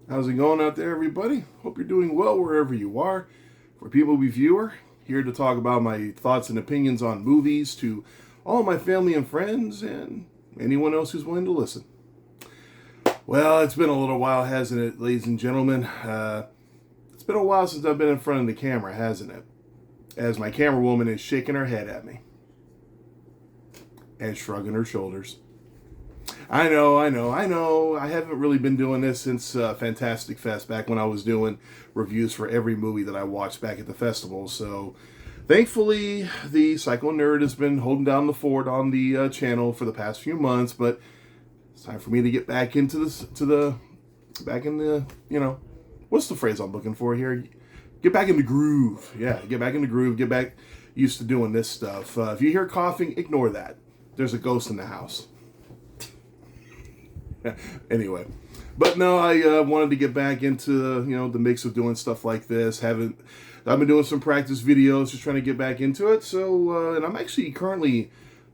How's it going out there, everybody? Hope you're doing well wherever you are. For People Reviewer, here to talk about my thoughts and opinions on movies to all my family and friends and anyone else who's willing to listen. Well, it's been a little while, hasn't it, ladies and gentlemen? It's been a while since I've been in front of the camera, hasn't it? As my camera woman is shaking her head at me and shrugging her shoulders. I know. I haven't really been doing this since Fantastic Fest, back when I was doing reviews for every movie that I watched back at the festival. So, thankfully, the Psycho Nerd has been holding down the fort on the channel for the past few months. But it's time for me to get back into this, what's the phrase I'm looking for here? Get back in the groove. Yeah, get back in the groove. Get back used to doing this stuff. If you hear coughing, ignore that. There's a ghost in the house. Anyway, but no, I wanted to get back into the mix of doing stuff like this. I've been doing some practice videos, just trying to get back into it. So, and I'm actually currently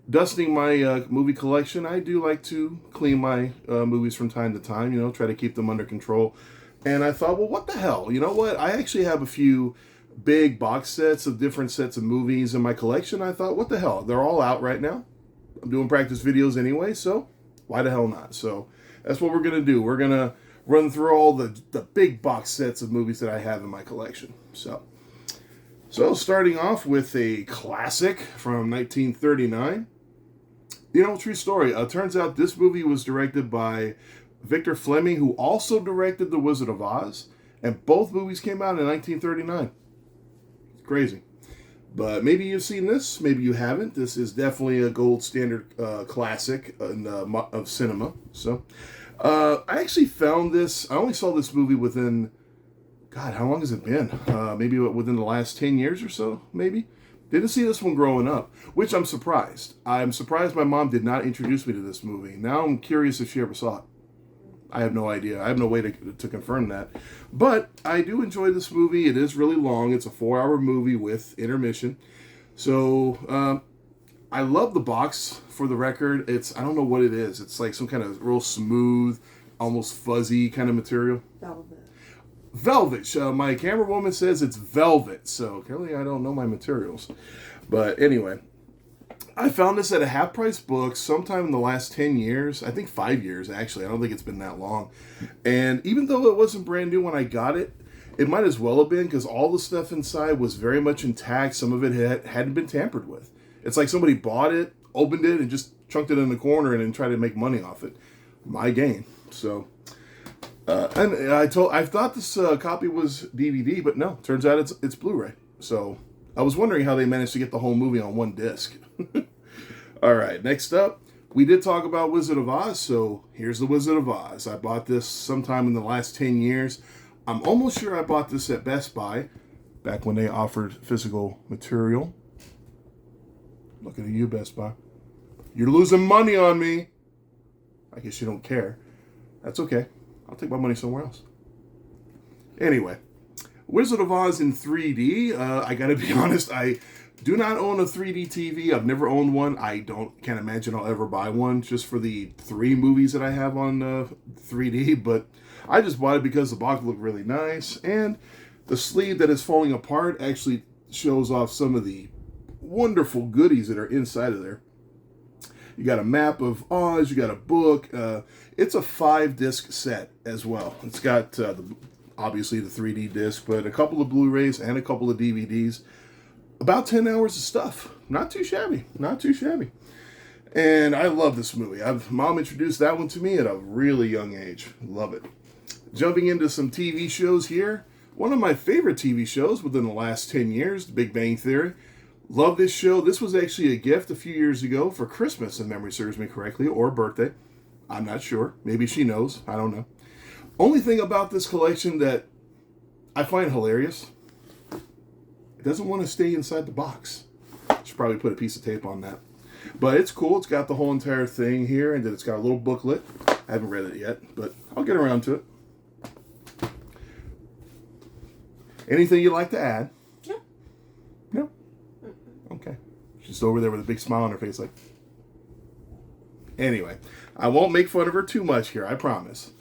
dusting my movie collection. I do like to clean my movies from time to time. Try to keep them under control. And I thought, well, what the hell? You know what? I actually have a few big box sets of different sets of movies in my collection. I thought, what the hell? They're all out right now. I'm doing practice videos anyway, so why the hell not? So that's what we're going to do. We're going to run through all the big box sets of movies that I have in my collection. So starting off with a classic from 1939. True story. Turns out this movie was directed by Victor Fleming, who also directed The Wizard of Oz. And both movies came out in 1939. It's crazy. But maybe you've seen this, maybe you haven't. This is definitely a gold standard classic of cinema. So, I actually found this. I only saw this movie within, God, how long has it been? Maybe within the last 10 years or so, maybe. Didn't see this one growing up, which I'm surprised. I'm surprised my mom did not introduce me to this movie. Now I'm curious if she ever saw it. I have no idea. I have no way to confirm that. But I do enjoy this movie. It is really long. It's a 4-hour movie with intermission. So, I love the box, for the record. I don't know what it is. It's like some kind of real smooth, almost fuzzy kind of material. Velvet. My camera woman says it's velvet. So, clearly I don't know my materials. But anyway, I found this at a half-price book sometime in the last 10 years. I think 5 years, actually. I don't think it's been that long. And even though it wasn't brand new when I got it, it might as well have been, because all the stuff inside was very much intact. Some of it hadn't been tampered with. It's like somebody bought it, opened it, and just chunked it in the corner and then tried to make money off it. My gain. So, and I thought this copy was DVD, but no. Turns out it's Blu-ray. So, I was wondering how they managed to get the whole movie on one disc. All right, next up, we did talk about Wizard of Oz, so here's The Wizard of Oz. I bought this sometime in the last 10 years. I'm almost sure I bought this at Best Buy, back when they offered physical material. Looking at you, Best Buy. You're losing money on me. I guess you don't care. That's okay. I'll take my money somewhere else. Anyway, Wizard of Oz in 3D. I gotta be honest, I do not own a 3D TV. I've never owned one. Can't imagine I'll ever buy one, just for the 3 movies that I have on 3D. But I just bought it because the box looked really nice, and the sleeve that is falling apart actually shows off some of the wonderful goodies that are inside of there. You got a map of Oz. You got a book. It's a 5-disc set as well. It's got obviously the 3D disc, but a couple of Blu-rays and a couple of DVDs. About 10 hours of stuff. Not too shabby. And I love this movie. Mom introduced that one to me at a really young age. Love it. Jumping into some TV shows here. One of my favorite TV shows within the last 10 years, The Big Bang Theory. Love this show. This was actually a gift a few years ago for Christmas, if memory serves me correctly, or birthday. I'm not sure. Maybe she knows. I don't know. Only thing about this collection that I find hilarious, it doesn't want to stay inside the box. Should probably put a piece of tape on that. But it's cool. It's got the whole entire thing here, and then it's got a little booklet. I haven't read it yet, but I'll get around to it. Anything you'd like to add? No. No? Okay. She's over there with a big smile on her face like... Anyway, I won't make fun of her too much here, I promise.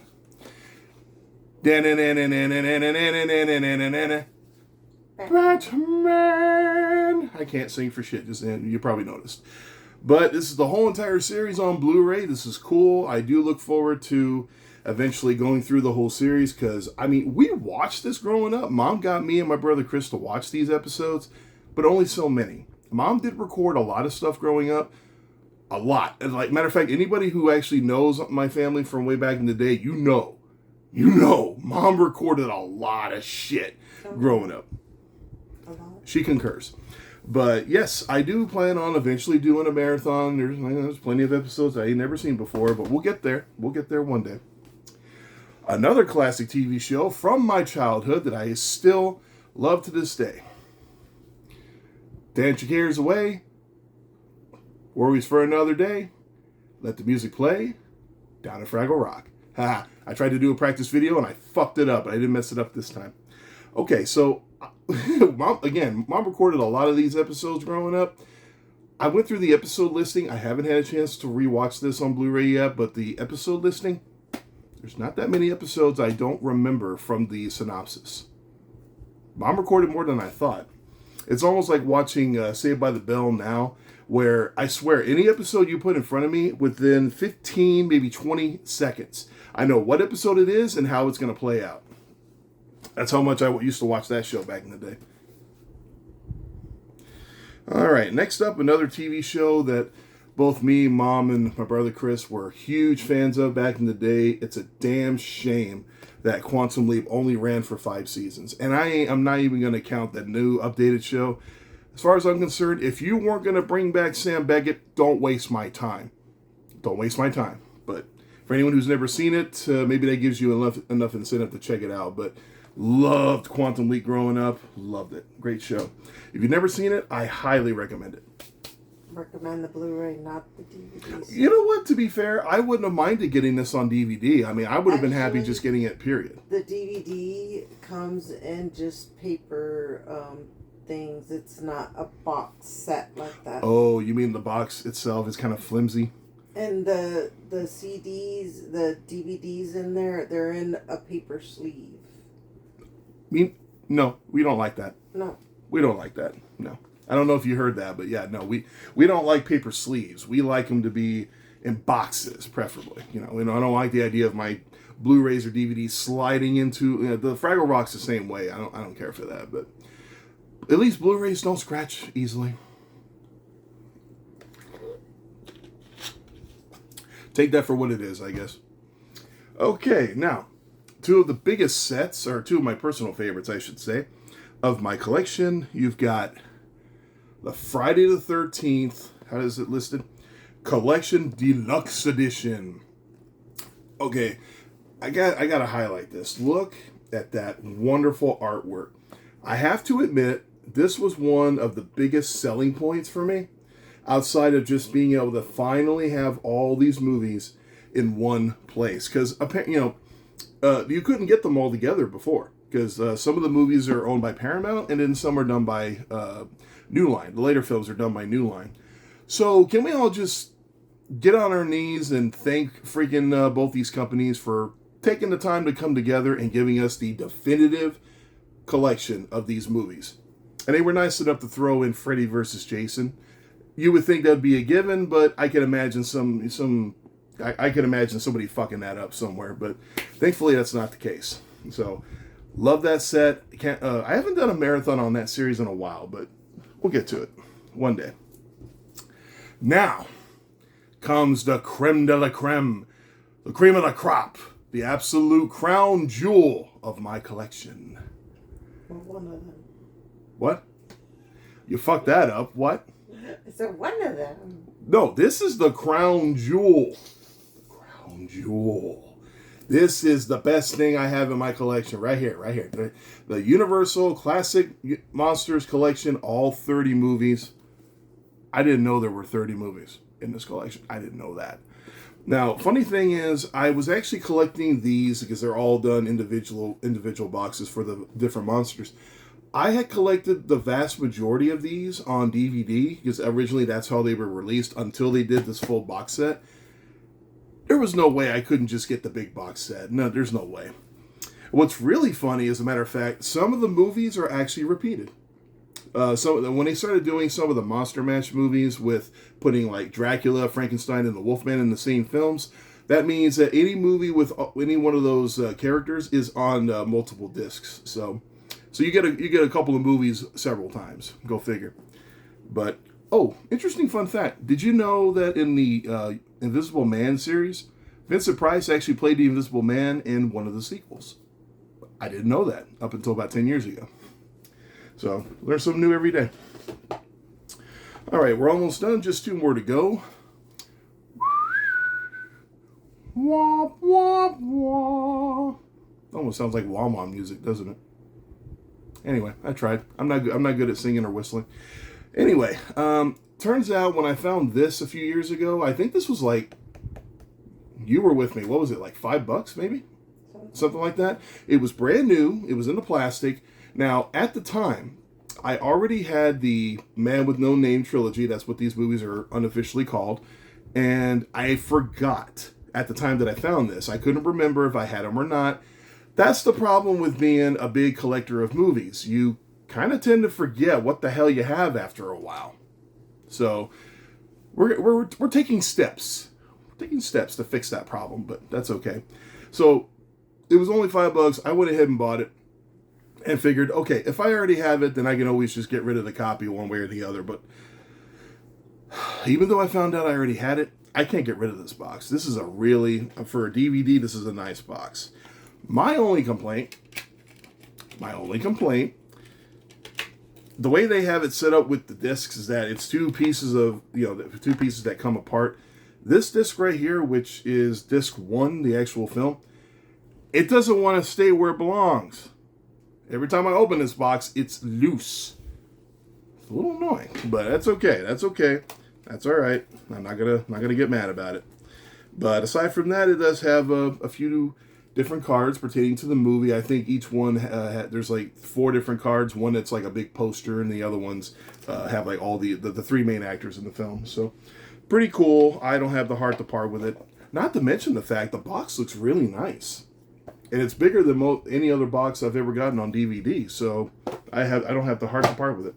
Batman. I can't sing for shit. Just you probably noticed. But this is the whole entire series on Blu-ray. This is cool. I do look forward to eventually going through the whole series because, I mean, we watched this growing up. Mom got me and my brother Chris to watch these episodes, but only so many. Mom did record a lot of stuff growing up. A lot. And like, matter of fact, anybody who actually knows my family from way back in the day, you know, Mom recorded a lot of shit growing up. She concurs. But yes, I do plan on eventually doing a marathon. There's plenty of episodes I ain't never seen before, but we'll get there. We'll get there one day. Another classic TV show from my childhood that I still love to this day. Dance your cares away. Worries for another day. Let the music play. Down at Fraggle Rock. Haha. I tried to do a practice video and I fucked it up, but I didn't mess it up this time. Okay, so Mom recorded a lot of these episodes growing up. I went through the episode listing. I haven't had a chance to rewatch this on Blu-ray yet, but the episode listing, there's not that many episodes I don't remember from the synopsis. Mom recorded more than I thought. It's almost like watching Saved by the Bell now, where I swear any episode you put in front of me, within 15, maybe 20 seconds, I know what episode it is and how it's going to play out. That's how much I used to watch that show back in the day. All right, next up, another TV show that both me, Mom, and my brother Chris were huge fans of back in the day. It's a damn shame that Quantum Leap only ran for 5 seasons. And I'm not even going to count that new updated show. As far as I'm concerned, if you weren't going to bring back Sam Beckett, don't waste my time. Don't waste my time. But for anyone who's never seen it, maybe that gives you enough incentive to check it out. But loved Quantum Leap growing up. Loved it. Great show. If you've never seen it, I highly recommend it. Recommend the Blu-ray, not the DVDs. You know what? To be fair, I wouldn't have minded getting this on DVD. I mean, I would have been happy just getting it, period. The DVD comes in just paper things. It's not a box set like that. Oh, you mean the box itself is kind of flimsy? And the CDs, the DVDs in there, they're in a paper sleeve. No, we don't like that. No. We don't like that. No. I don't know if you heard that, but yeah, no, we don't like paper sleeves. We like them to be in boxes, preferably. You know, I don't like the idea of my Blu-rays or DVDs sliding into the Fraggle Rock's the same way. I don't care for that, but at least Blu-rays don't scratch easily. Take that for what it is, I guess. Okay, now, two of the biggest sets, or two of my personal favorites, I should say, of my collection. You've got the Friday the 13th, how is it listed? Collection Deluxe Edition. Okay, I gotta highlight this. Look at that wonderful artwork. I have to admit, this was one of the biggest selling points for me, outside of just being able to finally have all these movies in one place. Because, you couldn't get them all together before. Because some of the movies are owned by Paramount, and then some are done by New Line. The later films are done by New Line. So can we all just get on our knees and thank freaking both these companies for taking the time to come together and giving us the definitive collection of these movies. And they were nice enough to throw in Freddy versus Jason. You would think that'd be a given, but I can imagine I can imagine somebody fucking that up somewhere. But thankfully, that's not the case. So, love that set. I haven't done a marathon on that series in a while, but we'll get to it one day. Now comes the creme de la creme, the cream of the crop, the absolute crown jewel of my collection. Well, one of them. What? You fucked that up. What? I said one of them. No, this is the crown jewel. The crown jewel. This is the best thing I have in my collection right here. The Universal Classic Monsters Collection, all 30 movies. I didn't know there were 30 movies in this collection. I didn't know that. Now, funny thing is, I was actually collecting these because they're all done individual boxes for the different monsters. I had collected the vast majority of these on DVD because originally that's how they were released until they did this full box set. There was no way I couldn't just get the big box set. No, there's no way. What's really funny, as a matter of fact, some of the movies are actually repeated. So when they started doing some of the Monster Mash movies with putting like Dracula, Frankenstein, and the Wolfman in the same films, that means that any movie with any one of those characters is on multiple discs. So you get a couple of movies several times. Go figure. But interesting fun fact: did you know that in the Invisible Man series, Vincent Price actually played the Invisible Man in one of the sequels? I didn't know that up until about 10 years ago. So, learn something new every day. All right, we're almost done. Just 2 more to go. Womp, womp, womp. Almost sounds like wah-wah music, doesn't it? Anyway, I tried. I'm not good at singing or whistling. Anyway, turns out when I found this a few years ago, I think this was like, you were with me. What was it, like $5 maybe? Something like that. It was brand new. It was in the plastic. Now, at the time, I already had the Man with No Name trilogy. That's what these movies are unofficially called. And I forgot at the time that I found this. I couldn't remember if I had them or not. That's the problem with being a big collector of movies. You kind of tend to forget what the hell you have after a while. So, we're taking steps. We're taking steps to fix that problem, but that's okay. So, it was only $5. I went ahead and bought it. And figured, okay, if I already have it, then I can always just get rid of the copy one way or the other. But even though I found out I already had it, I can't get rid of this box. This is for a DVD, this is a nice box. My only complaint, the way they have it set up with the discs is that it's 2 pieces that come apart. This disc right here, which is disc 1, the actual film, it doesn't want to stay where it belongs. Every time I open this box, it's loose. It's a little annoying, but that's okay. That's okay. That's all right. I'm not gonna get mad about it. But aside from that, it does have a few different cards pertaining to the movie. I think each one there's like 4 different cards. One that's like a big poster, and the other ones have like all the 3 main actors in the film. So pretty cool. I don't have the heart to part with it. Not to mention the fact the box looks really nice. And it's bigger than any other box I've ever gotten on DVD, so I don't have the heart to part with it.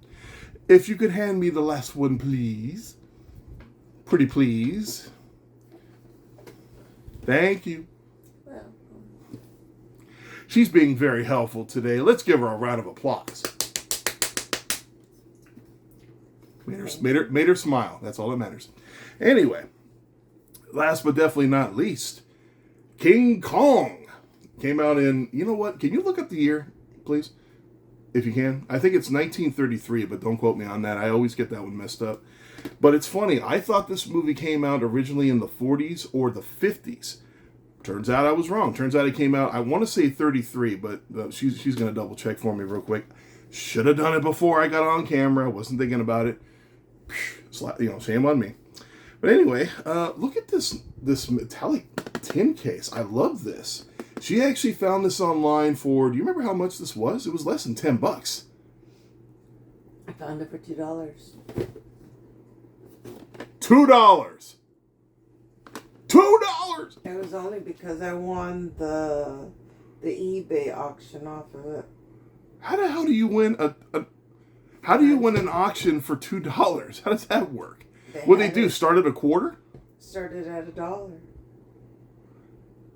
If you could hand me the last one, please. Pretty please. Thank you. Well, She's being very helpful today. Let's give her a round of applause. Made her smile. That's all that matters. Anyway, last but definitely not least, King Kong. Came out in, you know what? Can you look up the year, please? If you can. I think it's 1933, but don't quote me on that. I always get that one messed up. But it's funny. I thought this movie came out originally in the 40s or the 50s. Turns out I was wrong. Turns out it came out, I want to say 33, but she's going to double check for me real quick. Should have done it before I got on camera. Wasn't thinking about it. Shame on me. But anyway, look at this metallic tin case. I love this. She actually found this online for, do you remember how much this was? It was less than $10. I found it for $2. $2. It was only because I won the eBay auction off of it. How the hell do you win how do you win an auction for $2? How does that work? What they do? Start at a quarter? Started at $1.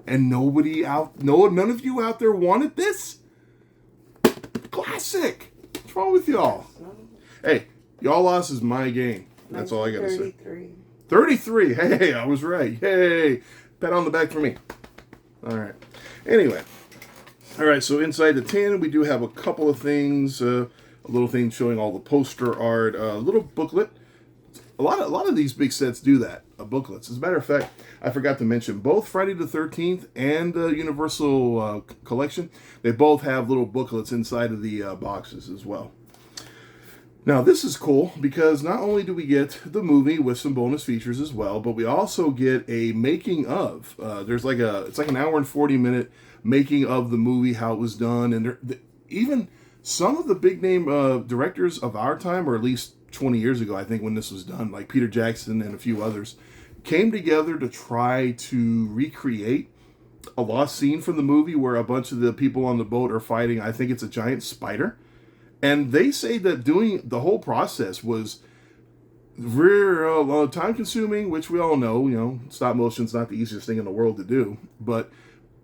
And none of you out there wanted this? Classic. What's wrong with y'all? Hey, y'all lost is my game. That's all I gotta say. 33. Hey, I was right. Yay. Pat on the back for me. All right. Anyway. All right, so inside the tin, we do have a couple of things. A little thing showing all the poster art. A little booklet. A lot of these big sets do that, booklets. As a matter of fact, I forgot to mention, both Friday the 13th and the Universal Collection, they both have little booklets inside of the boxes as well. Now, this is cool because not only do we get the movie with some bonus features as well, but we also get a making of. It's like an hour and 40-minute making of the movie, how it was done, and even some of the big name directors of our time, or at least 20 years ago, I think, when this was done, like Peter Jackson and a few others, came together to try to recreate a lost scene from the movie where a bunch of the people on the boat are fighting. I think it's a giant spider. And they say that doing the whole process was very time consuming, which we all know, stop motion's not the easiest thing in the world to do, but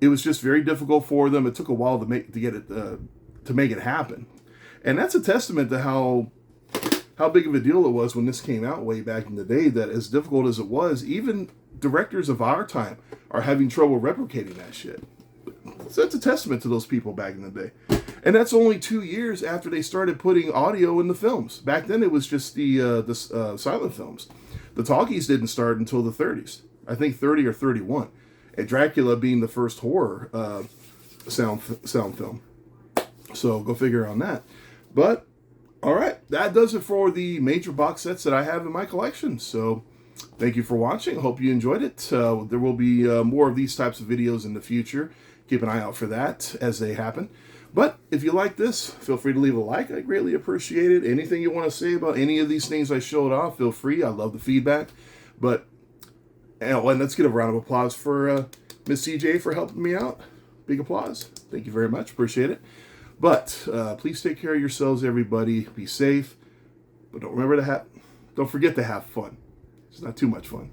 it was just very difficult for them. It took a while to make it happen. And that's a testament to how big of a deal it was when this came out way back in the day, that as difficult as it was, even directors of our time are having trouble replicating that shit. So that's a testament to those people back in the day. And that's only 2 years after they started putting audio in the films. Back then it was just the silent films. The talkies didn't start until the 30s. I think 30 or 31. And Dracula being the first horror sound film. So go figure on that. But, alright, that does it for the major box sets that I have in my collection. So, thank you for watching. Hope you enjoyed it. There will be more of these types of videos in the future. Keep an eye out for that as they happen. But if you like this, feel free to leave a like. I greatly appreciate it. Anything you want to say about any of these things I showed off, feel free. I love the feedback. But, and let's get a round of applause for Miss CJ for helping me out. Big applause. Thank you very much. Appreciate it. But please take care of yourselves, everybody. Be safe. But don't forget to have fun. It's not too much fun.